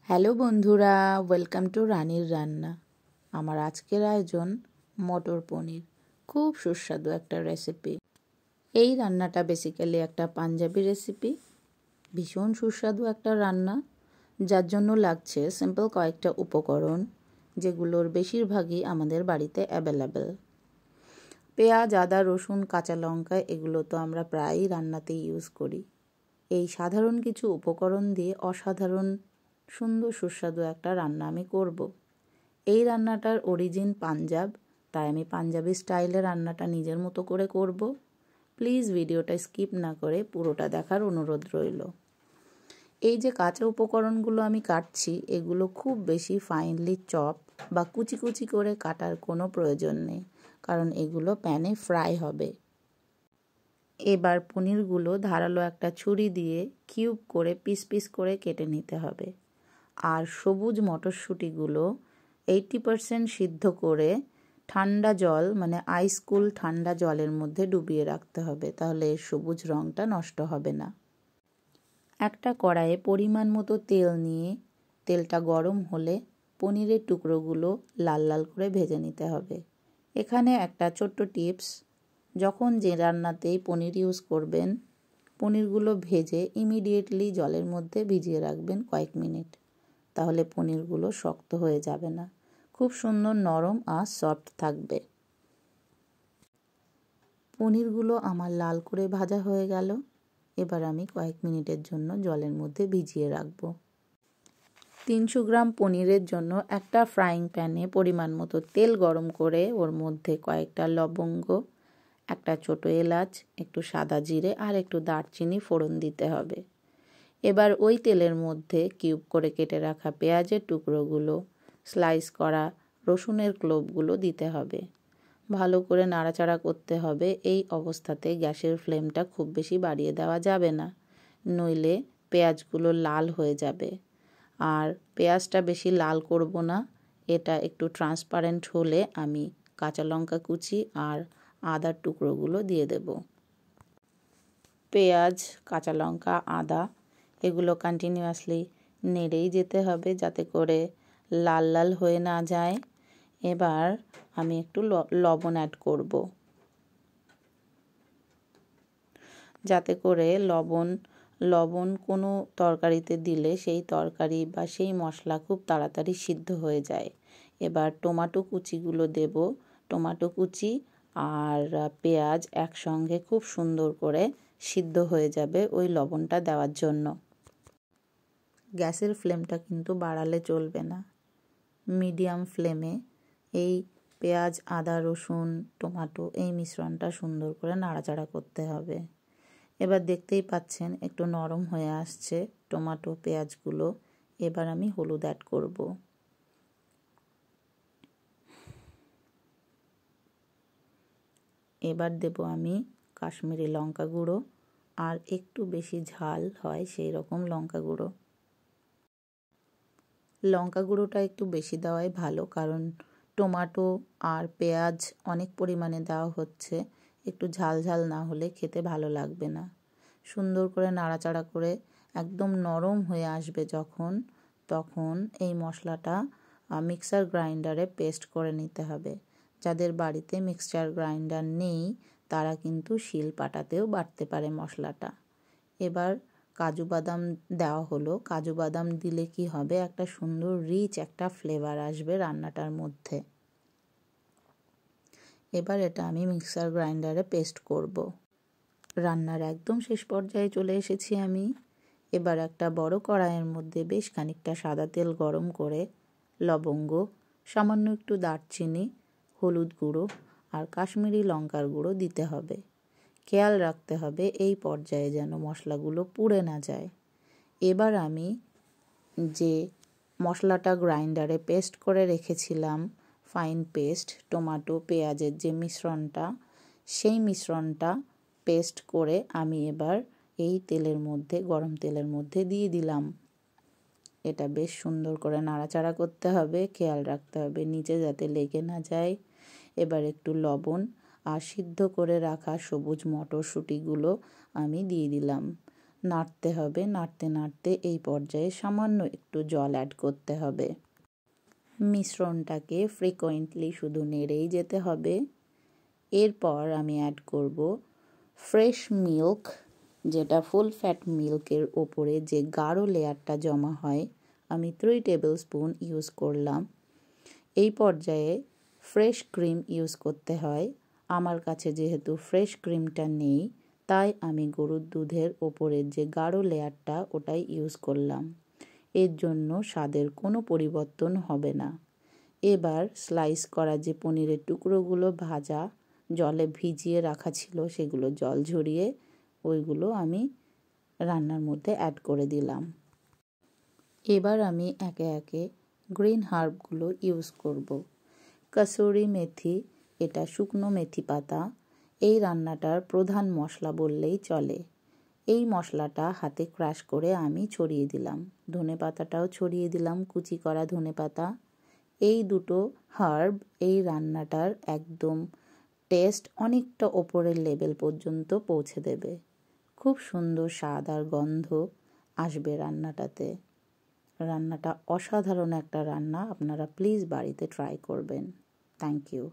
Hello বন্ধুরা, welcome to রানীর রান্না। আমার আজকের আয়োজন মটর পনির, খুব সুস্বাদু একটা রেসিপি। এই রান্নাটা বেসিক্যালি একটা পাঞ্জাবি রেসিপি, ভীষণ সুস্বাদু একটা রান্না, যার জন্য লাগছে সিম্পল কয়েকটা উপকরণ, যেগুলোর বেশিরভাগই আমাদের বাড়িতে অ্যাভেলেবেল। পেঁয়াজ, আদা, রসুন, কাঁচা লঙ্কা এগুলো তো আমরা প্রায়ই রান্নাতেই ইউজ করি। এই সাধারণ কিছু উপকরণ দিয়ে অসাধারণ সুন্দর সুস্বাদু একটা রান্না আমি করব। এই রান্নাটার অরিজিন পাঞ্জাব, তাই আমি পাঞ্জাবি স্টাইলে রান্নাটা নিজের মতো করে করব। প্লিজ ভিডিওটা স্কিপ না করে পুরোটা দেখার অনুরোধ রইল। এই যে কাঁচা উপকরণগুলো আমি কাটছি, এগুলো খুব বেশি ফাইনলি চপ বা কুচি কুচি করে কাটার কোনো প্রয়োজন নেই, কারণ এগুলো প্যানে ফ্রাই হবে। এবার পনিরগুলো ধারালো একটা ছুরি দিয়ে কিউব করে পিস পিস করে কেটে নিতে হবে। আর সবুজ মটরশুঁটিগুলো 80% সিদ্ধ করে ঠান্ডা জল, মানে আইস কুল ঠান্ডা জলের মধ্যে ডুবিয়ে রাখতে হবে, তাহলে এর সবুজ রঙটা নষ্ট হবে না। একটা কড়াইয়ে পরিমাণ মতো তেল নিয়ে তেলটা গরম হলে পনিরের টুকরোগুলো লাল লাল করে ভেজে নিতে হবে। এখানে একটা ছোট্ট টিপস, যখন যে রান্নাতেই পনির ইউজ করবেন, পনিরগুলো ভেজে ইমিডিয়েটলি জলের মধ্যে ভিজিয়ে রাখবেন কয়েক মিনিট, তাহলে পনিরগুলো শক্ত হয়ে যাবে না, খুব সুন্দর নরম আর সফট থাকবে। পনিরগুলো আমার লাল করে ভাজা হয়ে গেল। এবার আমি কয়েক মিনিটের জন্য জলের মধ্যে ভিজিয়ে রাখবো। 300 গ্রাম পনিরের জন্য একটা ফ্রাইং প্যানে পরিমাণ মতো তেল গরম করে ওর মধ্যে কয়েকটা লবঙ্গ, একটা ছোটো এলাচ, একটু সাদা জিরে আর একটু দারচিনি ফোড়ন দিতে হবে। এবার ওই তেলের মধ্যে কিউব করে কেটে রাখা পেঁয়াজের টুকরোগুলো, স্লাইস করা রসুনের ক্লোবগুলো দিতে হবে। ভালো করে নাড়াচাড়া করতে হবে। এই অবস্থাতে গ্যাসের ফ্লেমটা খুব বেশি বাড়িয়ে দেওয়া যাবে না, নইলে পেঁয়াজগুলো লাল হয়ে যাবে। আর পেঁয়াজটা বেশি লাল করব না, এটা একটু ট্রান্সপারেন্ট হলে আমি কাঁচা লঙ্কা কুচি আর আদার টুকরোগুলো দিয়ে দেব। পেঁয়াজ, কাঁচা লঙ্কা, আদা এগুলো কন্টিনিউয়াসলি নেড়েই যেতে হবে, যাতে করে লাল লাল হয়ে না যায়। এবার আমি একটু লবণ অ্যাড করব, যাতে করে লবণ কোনো তরকারিতে দিলে সেই তরকারি বা সেই মশলা খুব তাড়াতাড়ি সিদ্ধ হয়ে যায়। এবার টমেটো কুচিগুলো দেব। টমেটো কুচি আর পেঁয়াজ একসঙ্গে খুব সুন্দর করে সিদ্ধ হয়ে যাবে ওই লবণটা দেওয়ার জন্য। গ্যাসের ফ্লেমটা কিন্তু বাড়ালে চলবে না, মিডিয়াম ফ্লেমে এই পেঁয়াজ, আদা, রসুন, টমেটো এই মিশ্রণটা সুন্দর করে নাড়াচাড়া করতে হবে। এবার দেখতেই পাচ্ছেন একটু নরম হয়ে আসছে টমেটো পেঁয়াজগুলো। এবার আমি হলুদ অ্যাড করব। এবার দেব আমি কাশ্মীরি লঙ্কা গুঁড়ো, আর একটু বেশি ঝাল হয় সেই রকম লঙ্কা গুঁড়ো। লঙ্কা গুঁড়োটা একটু বেশি দেওয়াই ভালো, কারণ টমেটো আর পেঁয়াজ অনেক পরিমাণে দেওয়া হচ্ছে, একটু ঝাল ঝাল না হলে খেতে ভালো লাগবে না। সুন্দর করে নাড়াচাড়া করে একদম নরম হয়ে আসবে যখন, তখন এই মশলাটা মিক্সার গ্রাইন্ডারে পেস্ট করে নিতে হবে। যাদের বাড়িতে মিক্সচার গ্রাইন্ডার নেই, তারা কিন্তু শিল পাটাতেও বাটতে পারে মশলাটা। এবার কাজু বাদাম দেওয়া হলো। কাজু বাদাম দিলে কি হবে, একটা সুন্দর রিচ একটা ফ্লেভার আসবে রান্নাটার মধ্যে। এবার এটা আমি মিক্সার গ্রাইন্ডারে পেস্ট করব। রান্নার একদম শেষ পর্যায়ে চলে এসেছি আমি। এবার একটা বড় কড়াইয়ের মধ্যে বেশ খানিকটা সাদা তেল গরম করে লবঙ্গ, সামান্য একটু দারচিনি, হলুদ গুঁড়ো আর কাশ্মীরি লঙ্কার গুঁড়ো দিতে হবে। খেয়াল রাখতে হবে এই পর্যায়ে যেন মশলাগুলো পুড়ে না যায়। এবার আমি যে মশলাটা গ্রাইন্ডারে পেস্ট করে রেখেছিলাম, ফাইন পেস্ট, টমেটো পেঁয়াজের যে মিশ্রণটা, সেই মিশ্রণটা পেস্ট করে আমি এবার এই তেলের মধ্যে, গরম তেলের মধ্যে দিয়ে দিলাম। এটা বেশ সুন্দর করে নাড়াচাড়া করতে হবে, খেয়াল রাখতে হবে নিচে যাতে লেগে না যায়। এবার একটু লবণ আর সিদ্ধ করে রাখা সবুজ মটরশুঁটিগুলো আমি দিয়ে দিলাম। নাড়তে হবে। নাড়তে নাড়তে এই পর্যায়ে সামান্য একটু জল অ্যাড করতে হবে। মিশ্রণটাকে ফ্রিকোয়েন্টলি শুধু নেড়েই যেতে হবে। এরপর আমি অ্যাড করব ফ্রেশ মিল্ক, যেটা ফুল ফ্যাট মিল্কের ওপরে যে গাঢ় লেয়ারটা জমা হয়, আমি 3 টেবিল স্পুন ইউজ করলাম। এই পর্যায়ে ফ্রেশ ক্রিম ইউজ করতে হয়। আমার কাছে যেহেতু ফ্রেশ ক্রিমটা নেই, তাই আমি গরুর দুধের ওপরের যে গাঢ় লেয়ারটা ওটাই ইউজ করলাম। এর জন্য স্বাদের কোনো পরিবর্তন হবে না। এবার স্লাইস করা যে পনিরের টুকরোগুলো ভাজা জলে ভিজিয়ে রাখা ছিল, সেগুলো জল ঝরিয়ে ওইগুলো আমি রান্নার মধ্যে অ্যাড করে দিলাম। এবার আমি একে একে গ্রিন হার্বগুলো ইউজ করব। কসুরি মেথি, এটা শুকনো মেথি পাতা, এই রান্নাটার প্রধান মশলা বললেই চলে। এই মশলাটা হাতে ক্রাশ করে আমি ছড়িয়ে দিলাম। ধনেপাতাটাও ছড়িয়ে দিলাম, কুচি করা ধনেপাতা। এই দুটো হার্ব এই রান্নাটার একদম টেস্ট অনেকটা ওপরের লেভেল পর্যন্ত পৌঁছে দেবে। খুব সুন্দর স্বাদ আর গন্ধ আসবে রান্নাটাতে। রান্নাটা অসাধারণ একটা রান্না, আপনারা প্লিজ বাড়িতে ট্রাই করবেন। Thank you.